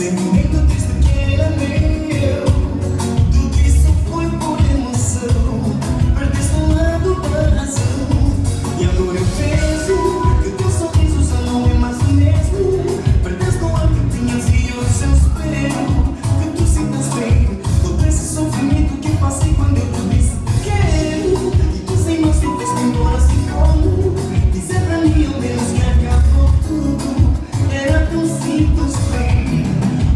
sentimento triste que era meu. Tudo isso foi por emoção. Perdeste o lado da razão. E agora eu vejo que teu sorriso já não é mais o mesmo. Perdeste o ar que tinhas e hoje eu espero que tu sintas bem todo esse sofrimento que passei quando eu te disse que quero. E tu sem mais te fez embora assim como dizer pra mim ao menos que acabou tudo. Era tão simples, bem.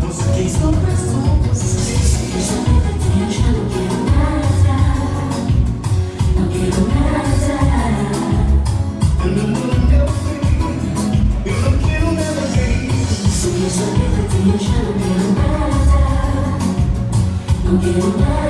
Hoje quem sofre sou você. Essa vida que eu já não quero nada. Não quero nada. Eu não meu bem. Eu não quero nada bem. Se essa vida que eu já não quero nada. Não quero nada.